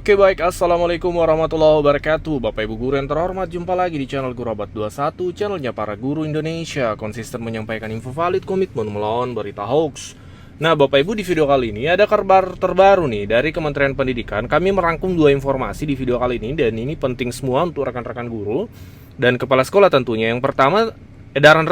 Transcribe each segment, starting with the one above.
Oke baik, Assalamualaikum warahmatullahi wabarakatuh. Bapak Ibu Guru yang terhormat, jumpa lagi di channel Gurabat21, channelnya para guru Indonesia, konsisten menyampaikan info valid, komitmen melawan berita hoax. Nah Bapak Ibu, di video kali ini ada kabar terbaru nih dari Kementerian Pendidikan. Kami merangkum dua informasi di video kali ini, dan ini penting semua untuk rekan-rekan guru dan kepala sekolah tentunya. Yang pertama, ada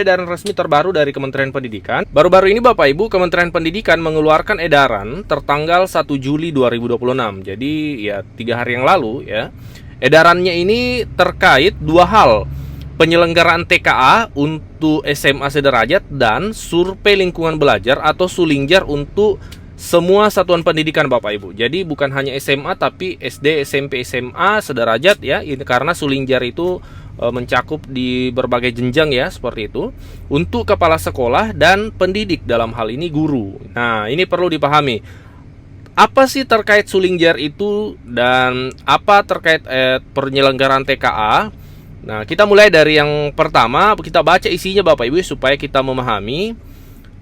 edaran resmi terbaru dari Kementerian Pendidikan. Baru-baru ini Bapak Ibu, Kementerian Pendidikan mengeluarkan edaran tertanggal 1 Juli 2026. Jadi ya 3 hari yang lalu ya. Edarannya ini terkait dua hal: penyelenggaraan TKA untuk SMA sederajat dan survei lingkungan belajar atau Sulingjar untuk semua satuan pendidikan Bapak Ibu. Jadi bukan hanya SMA tapi SD, SMP, SMA sederajat ya. Ini karena Sulingjar itu mencakup di berbagai jenjang ya, seperti itu, untuk kepala sekolah dan pendidik, dalam hal ini guru. Nah ini perlu dipahami, apa sih terkait Sulingjar itu dan apa terkait penyelenggaraan TKA. Nah kita mulai dari yang pertama, kita baca isinya Bapak Ibu supaya kita memahami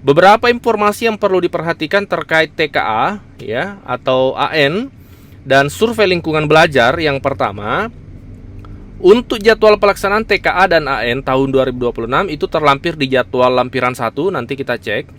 beberapa informasi yang perlu diperhatikan terkait TKA ya, atau AN dan survei lingkungan belajar. Yang pertama, untuk jadwal pelaksanaan TKA dan AN tahun 2026 itu terlampir di jadwal lampiran 1, nanti kita cek.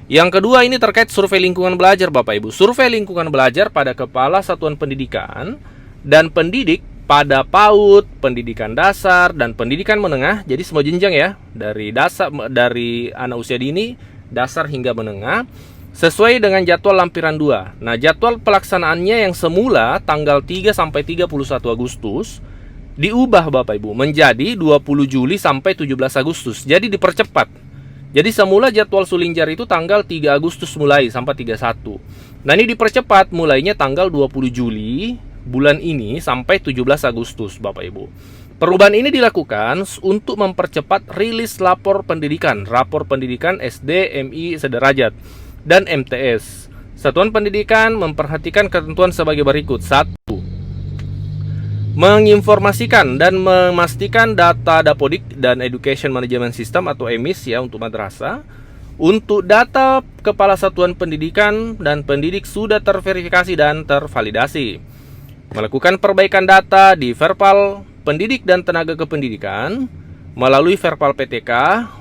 Yang kedua ini terkait survei lingkungan belajar Bapak Ibu. Survei lingkungan belajar pada kepala satuan pendidikan dan pendidik pada PAUD, pendidikan dasar dan pendidikan menengah. Jadi semua jenjang ya, dari anak usia dini, dasar hingga menengah, sesuai dengan jadwal lampiran 2. Nah, jadwal pelaksanaannya yang semula tanggal 3 sampai 31 Agustus diubah Bapak Ibu menjadi 20 Juli sampai 17 Agustus. Jadi dipercepat. Jadi semula jadwal Sulingjar itu tanggal 3 Agustus mulai sampai 31. Nah ini dipercepat, mulainya tanggal 20 Juli bulan ini sampai 17 Agustus Bapak Ibu. Perubahan ini dilakukan untuk mempercepat rilis rapor pendidikan SD, MI sederajat dan MTS. Satuan pendidikan memperhatikan ketentuan sebagai berikut. 1. Menginformasikan dan memastikan data Dapodik dan Education Management System atau EMIS ya untuk madrasah. Untuk data kepala satuan pendidikan dan pendidik sudah terverifikasi dan tervalidasi. Melakukan perbaikan data di verbal pendidik dan tenaga kependidikan melalui verbal PTK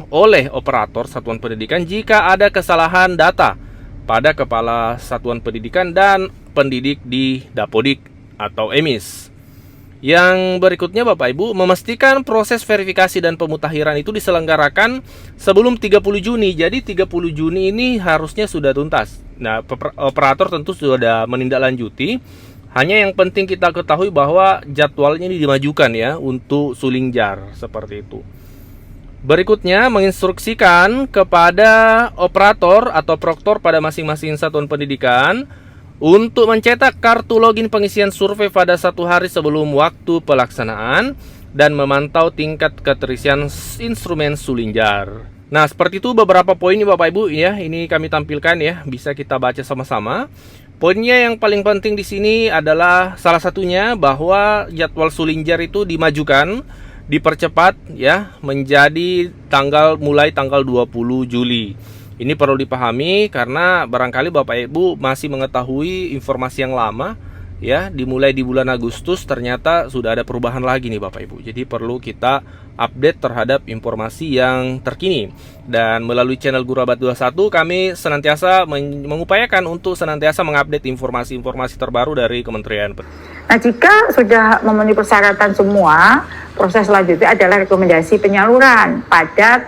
oleh operator satuan pendidikan jika ada kesalahan data pada kepala satuan pendidikan dan pendidik di Dapodik atau EMIS. Yang berikutnya Bapak Ibu, memastikan proses verifikasi dan pemutakhiran itu diselenggarakan sebelum 30 Juni. Jadi 30 Juni ini harusnya sudah tuntas. Nah, operator tentu sudah menindaklanjuti. Hanya yang penting kita ketahui bahwa jadwalnya ini dimajukan ya untuk Sulingjar, seperti itu. Berikutnya, menginstruksikan kepada operator atau proktor pada masing-masing satuan pendidikan untuk mencetak kartu login pengisian survei pada 1 hari sebelum waktu pelaksanaan dan memantau tingkat keterisian instrumen Sulingjar. Nah, seperti itu beberapa poin nih Bapak Ibu ya. Ini kami tampilkan ya, bisa kita baca sama-sama. Poinnya yang paling penting di sini adalah salah satunya bahwa jadwal Sulingjar itu dimajukan, dipercepat ya menjadi mulai tanggal 20 Juli. Ini perlu dipahami karena barangkali Bapak Ibu masih mengetahui informasi yang lama ya, dimulai di bulan Agustus ternyata sudah ada perubahan lagi nih Bapak Ibu. Jadi perlu kita update terhadap informasi yang terkini. Dan melalui channel Gurabat21 kami senantiasa mengupayakan untuk senantiasa mengupdate informasi-informasi terbaru dari Kementerian. Nah, jika sudah memenuhi persyaratan semua, proses selanjutnya adalah rekomendasi penyaluran pada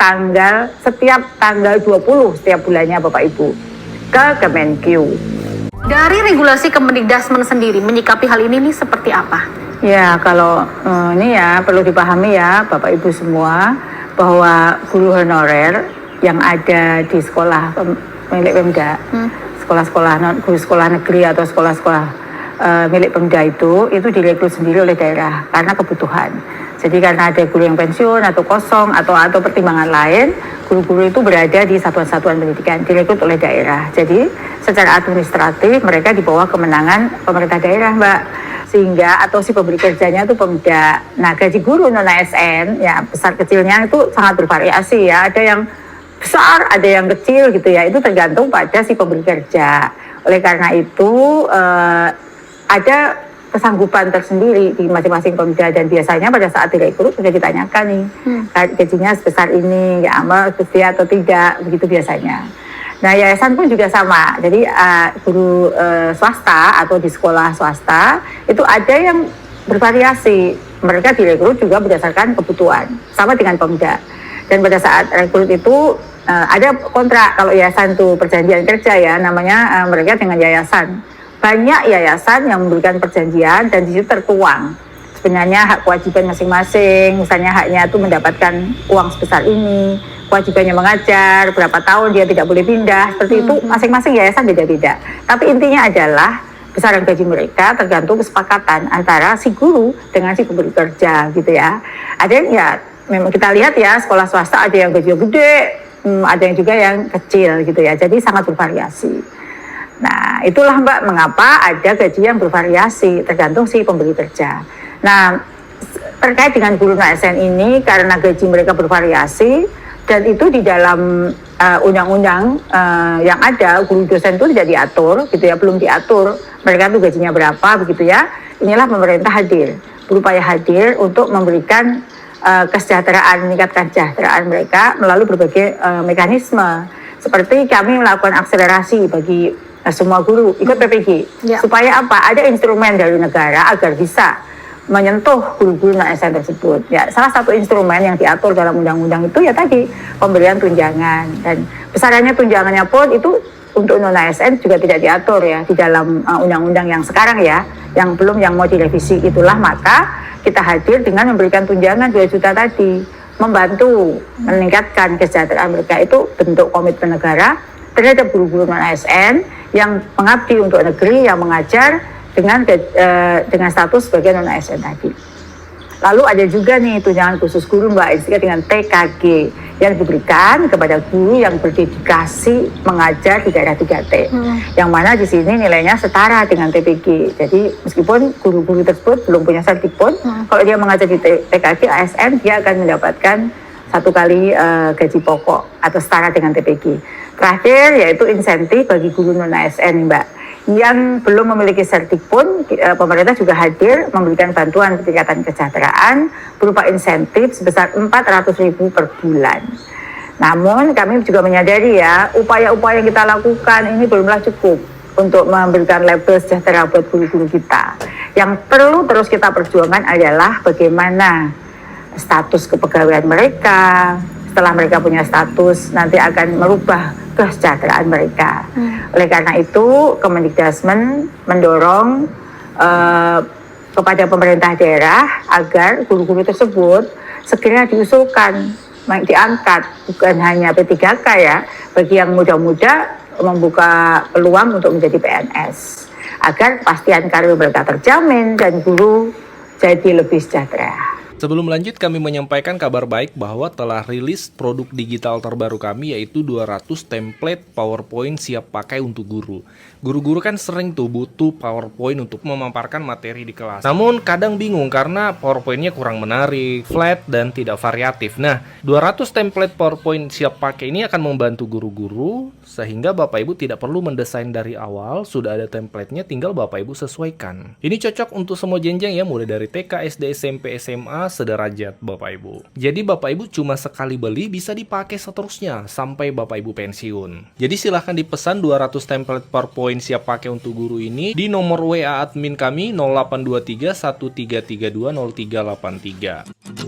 setiap tanggal 20 setiap bulannya Bapak Ibu ke Kemenq. Dari regulasi Kemendikdasmen sendiri menyikapi hal ini nih seperti apa? Ya, kalau ini ya perlu dipahami ya Bapak Ibu semua bahwa guru honorer yang ada di sekolah milik Pemda, guru sekolah negeri atau sekolah-sekolah milik Pemda itu direkrut sendiri oleh daerah karena kebutuhan. Jadi karena ada guru yang pensiun atau kosong atau pertimbangan lain, guru-guru itu berada di satuan-satuan pendidikan direkrut oleh daerah. Jadi secara administratif mereka di bawah kemenangan pemerintah daerah, Mbak. Sehingga atau si pemberi kerjanya itu Pemda. Nah, gaji guru non ASN ya besar kecilnya itu sangat bervariasi ya. Ada yang besar, ada yang kecil gitu ya. Itu tergantung pada si pemberi kerja. Oleh karena itu ada kesanggupan tersendiri di masing-masing Pemda, dan biasanya pada saat direkrut sudah ditanyakan nih gajinya sebesar ini, ya amal setia atau tidak, begitu biasanya. Nah, yayasan pun juga sama. Jadi guru swasta atau di sekolah swasta itu ada yang bervariasi. Mereka direkrut juga berdasarkan kebutuhan, sama dengan Pemda. Dan pada saat rekrut itu ada kontrak. Kalau yayasan itu perjanjian kerja ya, namanya mereka dengan yayasan. Banyak yayasan yang memberikan perjanjian dan di situ tertuang sebenarnya hak kewajiban masing-masing. Misalnya haknya itu mendapatkan uang sebesar ini, kewajibannya mengajar, berapa tahun dia tidak boleh pindah, seperti itu. Masing-masing yayasan beda-beda. Tapi intinya adalah besaran gaji mereka tergantung kesepakatan antara si guru dengan si pemberi kerja gitu ya. Ada yang ya memang kita lihat ya, sekolah swasta ada yang gajinya gede, ada yang juga yang kecil gitu ya. Jadi sangat bervariasi. Nah, itulah Mbak mengapa ada gaji yang bervariasi tergantung si pemberi kerja. Nah, terkait dengan guru ASN ini karena gaji mereka bervariasi dan itu di dalam undang-undang yang ada, guru dosen itu tidak diatur gitu ya, belum diatur mereka tuh gajinya berapa begitu ya. Inilah pemerintah hadir, berupaya hadir untuk memberikan kesejahteraan, meningkatkan kesejahteraan mereka melalui berbagai mekanisme. Seperti kami melakukan akselerasi bagi semua guru ikut PPG, supaya apa? Ada instrumen dari negara agar bisa menyentuh guru-guru ASN tersebut. Ya, salah satu instrumen yang diatur dalam undang-undang itu ya tadi pemberian tunjangan, dan besarannya tunjangannya pun itu untuk non ASN juga tidak diatur ya di dalam undang-undang yang sekarang ya, yang belum, yang mau direvisi. Itulah maka kita hadir dengan memberikan tunjangan 2 juta tadi, membantu meningkatkan kesejahteraan mereka. Itu bentuk komitmen negara terhadap guru-guru non ASN yang mengabdi untuk negeri, yang mengajar dengan status sebagai non ASN tadi. Lalu ada juga nih tunjangan khusus guru Mbak, istilah dengan TKG yang diberikan kepada guru yang berdedikasi mengajar di daerah 3T, yang mana di sini nilainya setara dengan TPG. Jadi meskipun guru-guru tersebut belum punya sertifikat, kalau dia mengajar di TKG ASN, dia akan mendapatkan 1 kali gaji pokok atau setara dengan TPG. Terakhir yaitu insentif bagi guru non ASN Mbak, yang belum memiliki sertifikat pun pemerintah juga hadir memberikan bantuan peningkatan kesejahteraan berupa insentif sebesar 400.000 per bulan. Namun kami juga menyadari ya, upaya-upaya yang kita lakukan ini belumlah cukup untuk memberikan label sejahtera buat guru-guru kita. Yang perlu terus kita perjuangkan adalah bagaimana status kepegawaian mereka. Setelah mereka punya status, nanti akan merubah kesejahteraan mereka. Oleh karena itu, Kemendikbudrismen mendorong kepada pemerintah daerah agar guru-guru tersebut segera diusulkan, diangkat, bukan hanya P3K ya, bagi yang muda-muda membuka peluang untuk menjadi PNS, agar kepastian karir mereka terjamin dan guru jadi lebih sejahtera. Sebelum lanjut, kami menyampaikan kabar baik bahwa telah rilis produk digital terbaru kami, yaitu 200 template PowerPoint siap pakai untuk guru. Guru-guru kan sering tuh butuh PowerPoint untuk memaparkan materi di kelas. Namun kadang bingung karena PowerPoint-nya kurang menarik, flat, dan tidak variatif. Nah, 200 template PowerPoint siap pakai ini akan membantu guru-guru sehingga Bapak Ibu tidak perlu mendesain dari awal, sudah ada template-nya, tinggal Bapak Ibu sesuaikan. Ini cocok untuk semua jenjang ya, mulai dari TK, SD, SMP, SMA, sederajat Bapak Ibu. Jadi Bapak Ibu cuma sekali beli bisa dipakai seterusnya sampai Bapak Ibu pensiun. Jadi silahkan dipesan 200 template PowerPoint siap pakai untuk guru ini di nomor WA admin kami 0823 1332 0383.